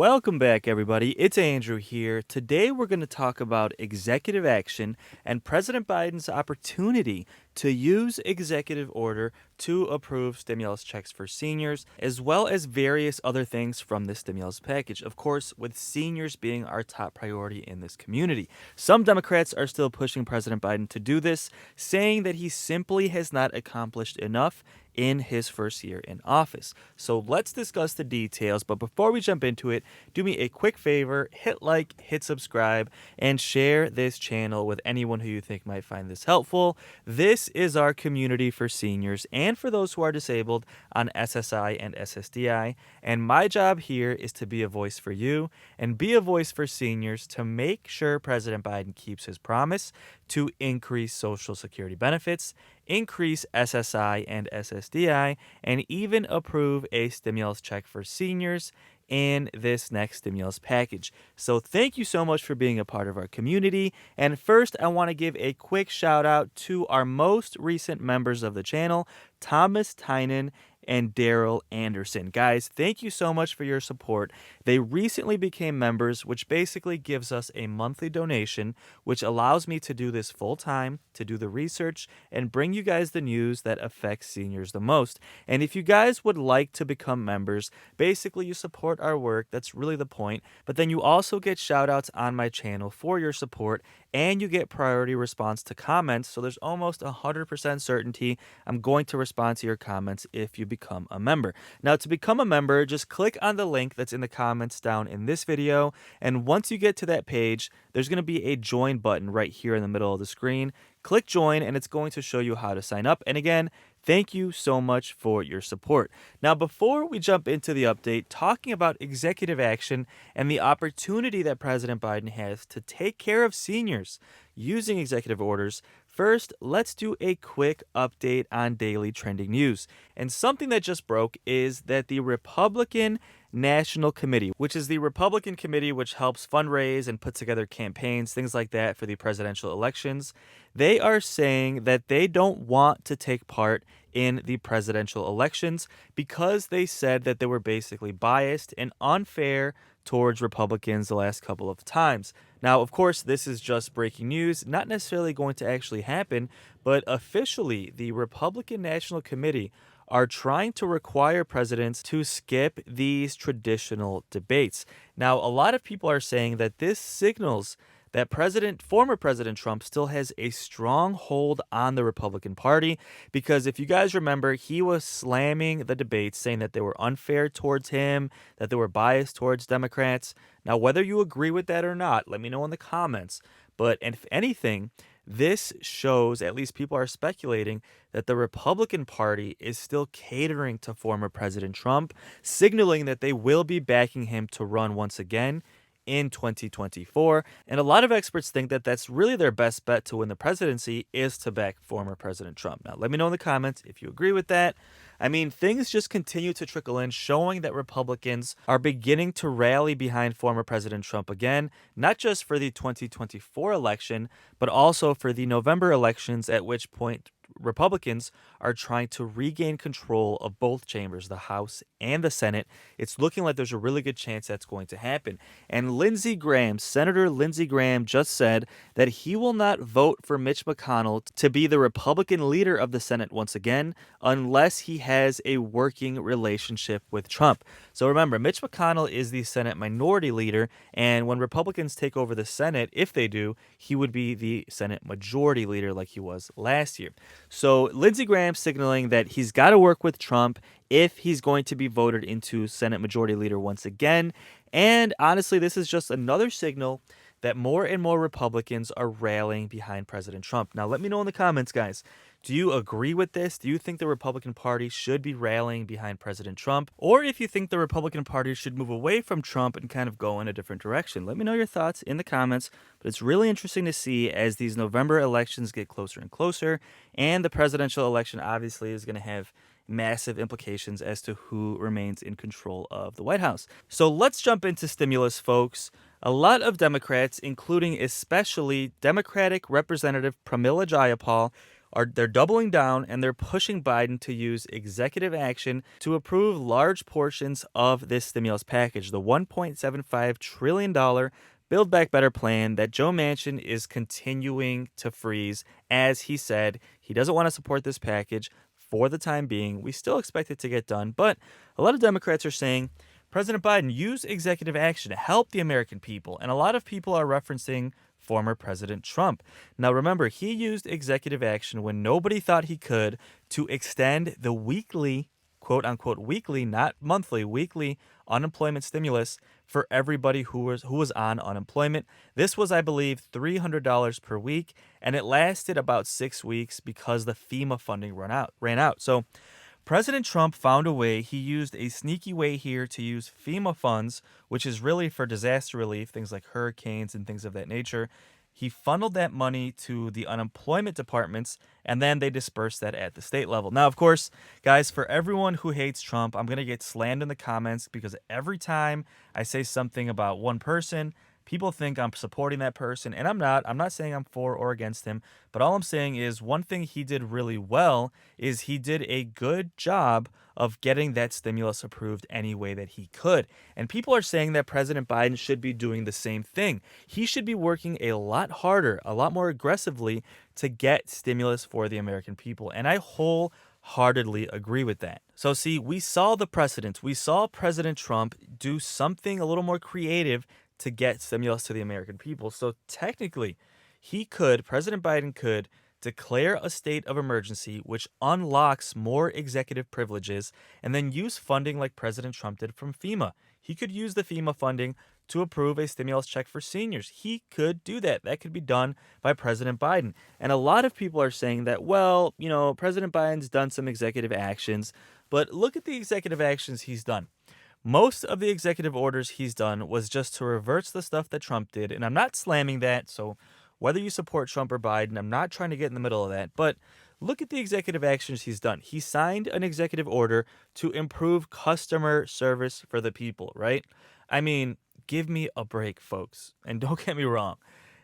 Welcome back, everybody. It's Andrew here. Today, we're going to talk about executive action and President Biden's opportunity to use executive order to approve stimulus checks for seniors, as well as various other things from the stimulus package. Of course, with seniors being our top priority in this community. Some Democrats are still pushing President Biden to do this, saying that he simply has not accomplished enough in his first year in office. So let's discuss the details, but before we jump into it, do me a quick favor, hit like, hit subscribe, and share this channel with anyone who you think might find this helpful. This is our community for seniors and for those who are disabled on SSI and ssdi, and my job here is to be a voice for you and be a voice for seniors to make sure President Biden keeps his promise to increase Social Security benefits, increase SSI and SSDI, and even approve a stimulus check for seniors in this next stimulus package. So thank you so much for being a part of our community. And first, I want to give a quick shout out to our most recent members of the channel, Thomas Tynan and Daryl Anderson. Guys, thank you so much for your support. They recently became members, which basically gives us a monthly donation, which allows me to do this full time, to do the research, and bring you guys the news that affects seniors the most. And if you guys would like to become members, basically you support our work. That's really the point. But then you also get shout outs on my channel for your support, and you get priority response to comments. So there's almost 100% certainty I'm going to respond to your comments if you become a member. Now, to become a member, just click on the link that's in the comments down in this video. And once you get to that page, there's going to be a join button right here in the middle of the screen. Click join, and it's going to show you how to sign up. And again, thank you so much for your support. Now, before we jump into the update, talking about executive action and the opportunity that President Biden has to take care of seniors using executive orders, first, let's do a quick update on daily trending news. And something that just broke is that the Republican National Committee, which is the Republican committee which helps fundraise and put together campaigns, things like that for the presidential elections, they are saying that they don't want to take part in the presidential elections because they said that they were basically biased and unfair towards Republicans the last couple of times. Now, of course, this is just breaking news, not necessarily going to actually happen, but officially, the Republican National Committee are trying to require presidents to skip these traditional debates. Now, a lot of people are saying that this signals that former President Trump still has a strong hold on the Republican Party, because if you guys remember, he was slamming the debates, saying that they were unfair towards him, that they were biased towards Democrats. Now, whether you agree with that or not, let me know in the comments. But if anything, this shows, at least people are speculating, that the Republican Party is still catering to former President Trump, signaling that they will be backing him to run once again in 2024. And a lot of experts think that that's really their best bet to win the presidency, is to back former President Trump. Now, let me know in the comments if you agree with that. I mean, things just continue to trickle in, showing that Republicans are beginning to rally behind former President Trump again, not just for the 2024 election, but also for the November elections, at which point Republicans are trying to regain control of both chambers, the House and the Senate. It's looking like there's a really good chance that's going to happen. And Senator Lindsey Graham just said that he will not vote for Mitch McConnell to be the Republican leader of the Senate once again, unless he has a working relationship with Trump. So remember, Mitch McConnell is the Senate minority leader, and when Republicans take over the Senate, if they do, he would be the Senate majority leader like he was last year. So Lindsey Graham signaling that he's got to work with Trump if he's going to be voted into Senate Majority Leader once again. And honestly, this is just another signal that more and more Republicans are rallying behind President Trump. Now, let me know in the comments, guys. Do you agree with this? Do you think the Republican Party should be rallying behind President Trump? Or if you think the Republican Party should move away from Trump and kind of go in a different direction? Let me know your thoughts in the comments. But it's really interesting to see as these November elections get closer and closer. And the presidential election obviously is going to have massive implications as to who remains in control of the White House. So let's jump into stimulus, folks. A lot of Democrats, including especially Democratic Representative Pramila Jayapal, they're doubling down and they're pushing Biden to use executive action to approve large portions of this stimulus package, the $1.75 trillion Build Back Better plan that Joe Manchin is continuing to freeze. As he said, he doesn't want to support this package for the time being. We still expect it to get done, but a lot of Democrats are saying, President Biden, use executive action to help the American people. And a lot of people are referencing former President Trump. Now, remember, he used executive action when nobody thought he could to extend the weekly, quote unquote, weekly, not monthly, weekly unemployment stimulus for everybody who was on unemployment. This was, I believe, $300 per week, and it lasted about 6 weeks because the FEMA funding ran out. So President Trump found a way. He used a sneaky way here to use FEMA funds, which is really for disaster relief, things like hurricanes and things of that nature. He funneled that money to the unemployment departments, and then they dispersed that at the state level. Now, of course, guys, for everyone who hates Trump, I'm going to get slammed in the comments because every time I say something about one person, people think I'm supporting that person, and I'm not. I'm not saying I'm for or against him, but all I'm saying is one thing he did really well is he did a good job of getting that stimulus approved any way that he could. And people are saying that President Biden should be doing the same thing. He should be working a lot harder, a lot more aggressively to get stimulus for the American people. And I wholeheartedly agree with that. So see, we saw the precedents. We saw President Trump do something a little more creative to get stimulus to the American people. So technically, President Biden could declare a state of emergency, which unlocks more executive privileges, and then use funding like President Trump did from FEMA. He could use the FEMA funding to approve a stimulus check for seniors. He could do that. That could be done by President Biden. And a lot of people are saying that, well, President Biden's done some executive actions, but look at the executive actions he's done. Most of the executive orders he's done was just to reverse the stuff that Trump did. And I'm not slamming that. So whether you support Trump or Biden, I'm not trying to get in the middle of that. But look at the executive actions he's done. He signed an executive order to improve customer service for the people, right? I mean, give me a break, folks. And don't get me wrong.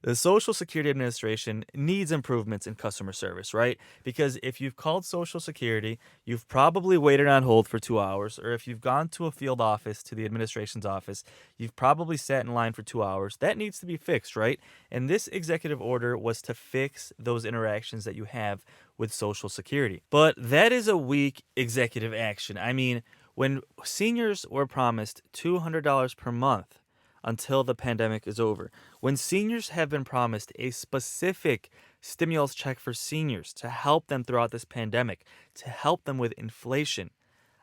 The Social Security Administration needs improvements in customer service, right? Because if you've called Social Security, you've probably waited on hold for 2 hours, or if you've gone to a field office, to the administration's office, you've probably sat in line for 2 hours. That needs to be fixed, right? And this executive order was to fix those interactions that you have with Social Security. But that is a weak executive action. I mean, when seniors were promised $200 per month until the pandemic is over, when seniors have been promised a specific stimulus check for seniors to help them throughout this pandemic, to help them with inflation,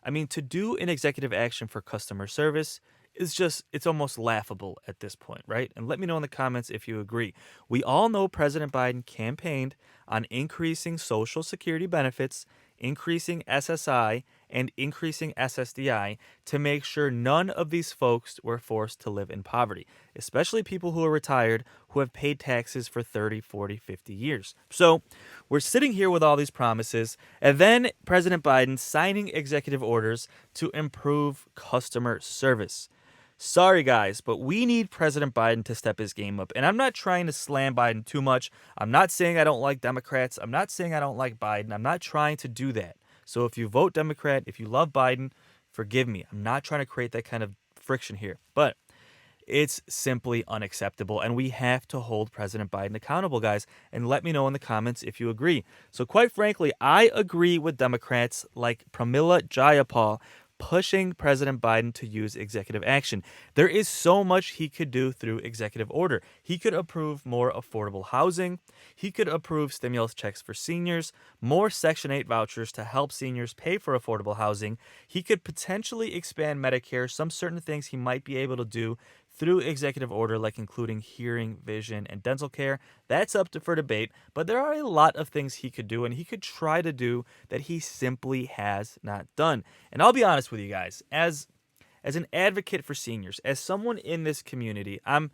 I mean, to do an executive action for customer service is it's almost laughable at this point, right? And let me know in the comments if you agree. We all know President Biden campaigned on increasing Social Security benefits, increasing SSI, and increasing ssdi to make sure none of these folks were forced to live in poverty, especially people who are retired who have paid taxes for 30, 40, 50 years. So we're sitting here with all these promises, and then President Biden signing executive orders to improve customer service. Sorry, guys, but we need President Biden to step his game up. And I'm not trying to slam Biden too much. I'm not saying I don't like Democrats. I'm not saying I don't like Biden. I'm not trying to do that. So if you vote Democrat, if you love Biden, forgive me. I'm not trying to create that kind of friction here. But it's simply unacceptable, and we have to hold President Biden accountable, guys. And let me know in the comments if you agree. So quite frankly, I agree with Democrats like Pramila Jayapal pushing President Biden to use executive action. There is so much he could do through executive order. He could approve more affordable housing. He could approve stimulus checks for seniors, more Section 8 vouchers to help seniors pay for affordable housing. He could potentially expand Medicare, some certain things he might be able to do through executive order, like including hearing, vision, and dental care. That's up for debate, but there are a lot of things he could do, and he could try to do that he simply has not done. And I'll be honest with you guys, as an advocate for seniors, as someone in this community, I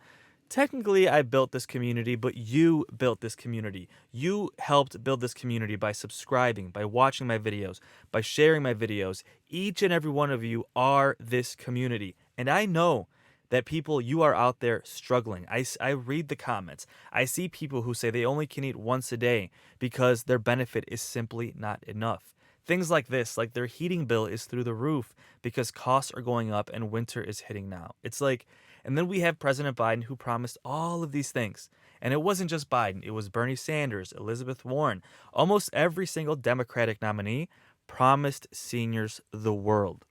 built this community, but you built this community. You helped build this community by subscribing, by watching my videos, by sharing my videos. Each and every one of you are this community. And I know that people, you are out there struggling. I read the comments. I see people who say they only can eat once a day because their benefit is simply not enough. Things like this, like their heating bill is through the roof because costs are going up and winter is hitting now. It's like, and then we have President Biden who promised all of these things. And it wasn't just Biden, it was Bernie Sanders, Elizabeth Warren. Almost every single Democratic nominee promised seniors the world.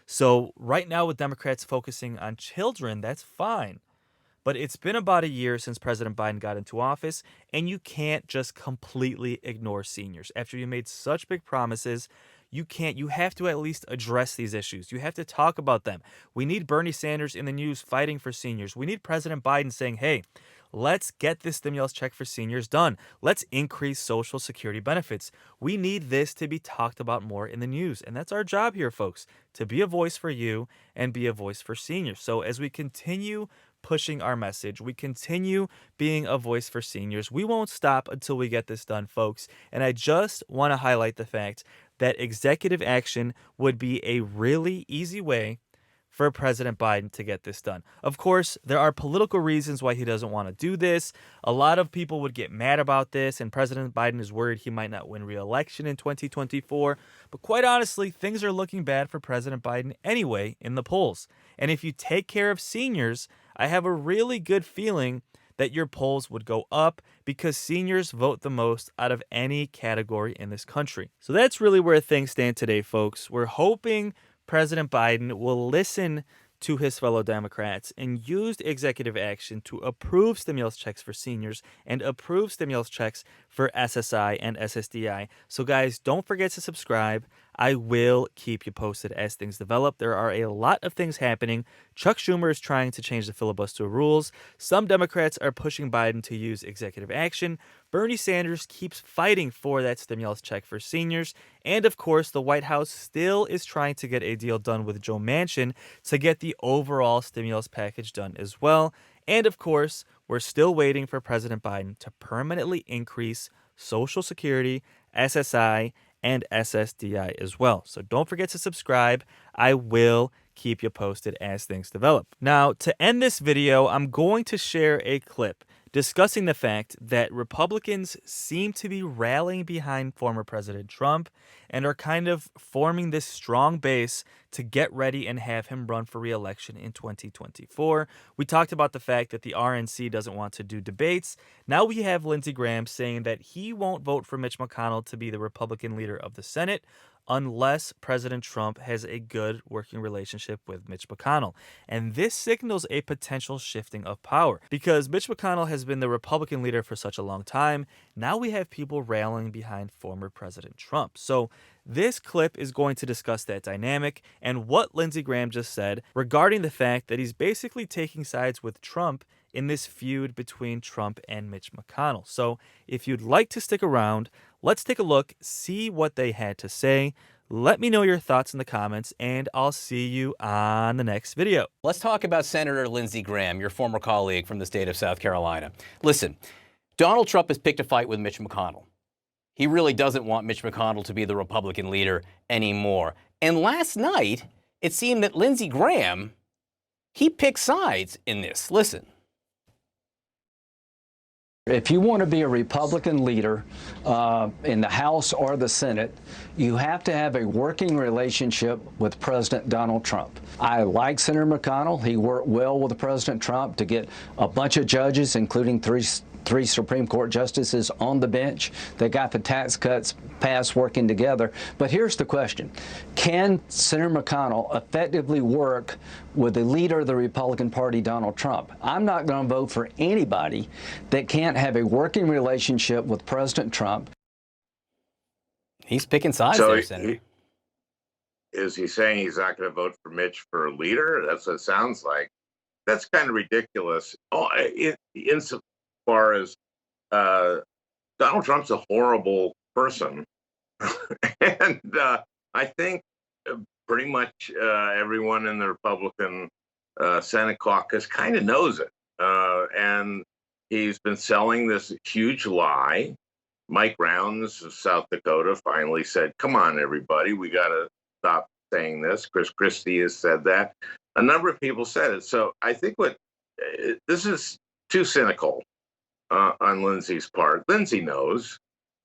So, right now, with Democrats focusing on children, that's fine. But it's been about a year since President Biden got into office, and you can't just completely ignore seniors. After you made such big promises, you have to at least address these issues. You have to talk about them. We need Bernie Sanders in the news fighting for seniors. We need President Biden saying, hey, let's get this stimulus check for seniors done. Let's increase Social Security benefits. We need this to be talked about more in the news. And that's our job here, folks, to be a voice for you and be a voice for seniors. So as we continue pushing our message, we continue being a voice for seniors, we won't stop until we get this done, folks. And I just want to highlight the fact that executive action would be a really easy way for President Biden to get this done. Of course, there are political reasons why he doesn't want to do this. A lot of people would get mad about this, and President Biden is worried he might not win re-election in 2024. But quite honestly, things are looking bad for President Biden anyway in the polls. And if you take care of seniors, I have a really good feeling that your polls would go up because seniors vote the most out of any category in this country. So that's really where things stand today, folks. We're hoping President Biden will listen to his fellow Democrats and use executive action to approve stimulus checks for seniors and approve stimulus checks for SSI and SSDI. So guys, don't forget to subscribe. I will keep you posted as things develop. There are a lot of things happening. Chuck Schumer is trying to change the filibuster rules. Some Democrats are pushing Biden to use executive action. Bernie Sanders keeps fighting for that stimulus check for seniors. And of course, the White House still is trying to get a deal done with Joe Manchin to get the overall stimulus package done as well. And of course, we're still waiting for President Biden to permanently increase Social Security, SSI, and SSDI as well. So don't forget to subscribe. I will keep you posted as things develop. Now, to end this video, I'm going to share a clip discussing the fact that Republicans seem to be rallying behind former President Trump and are kind of forming this strong base to get ready and have him run for re-election in 2024. We talked about the fact that the RNC doesn't want to do debates. Now we have Lindsey Graham saying that he won't vote for Mitch McConnell to be the Republican leader of the Senate unless President Trump has a good working relationship with Mitch McConnell. And this signals a potential shifting of power because Mitch McConnell has been the Republican leader for such a long time. Now we have people rallying behind former President Trump. So this clip is going to discuss that dynamic and what Lindsey Graham just said regarding the fact that he's basically taking sides with Trump in this feud between Trump and Mitch McConnell. So if you'd like to stick around, let's take a look, see what they had to say. Let me know your thoughts in the comments, and I'll see you on the next video. Let's talk about Senator Lindsey Graham, your former colleague from the state of South Carolina. Listen, Donald Trump has picked a fight with Mitch McConnell. He really doesn't want Mitch McConnell to be the Republican leader anymore. And last night, it seemed that Lindsey Graham, he picked sides in this. Listen. If you want to be a Republican leader in the House or the Senate, you have to have a working relationship with President Donald Trump. I like Senator McConnell. He worked well with President Trump to get a bunch of judges, including three Supreme Court justices on the bench. They got the tax cuts passed working together. But here's the question. Can Senator McConnell effectively work with the leader of the Republican Party, Donald Trump? I'm not going to vote for anybody that can't have a working relationship with President Trump. He's picking sides there, Senator. Is he saying he's not going to vote for Mitch for a leader? That's what it sounds like. That's kind of ridiculous. Insofar as Donald Trump's a horrible person, and I think pretty much everyone in the Republican Senate caucus kind of knows it. And he's been selling this huge lie. Mike Rounds of South Dakota finally said, come on, everybody, we got to stop saying this. Chris Christie has said that. a number of people said it. So I think this is too cynical on Lindsey's part. Lindsey knows.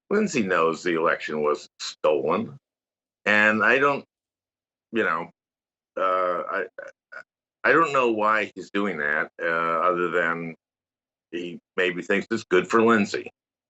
Lindsey knows the election was stolen, and I don't, you know, I don't know why he's doing that, other than he maybe thinks it's good for Lindsey.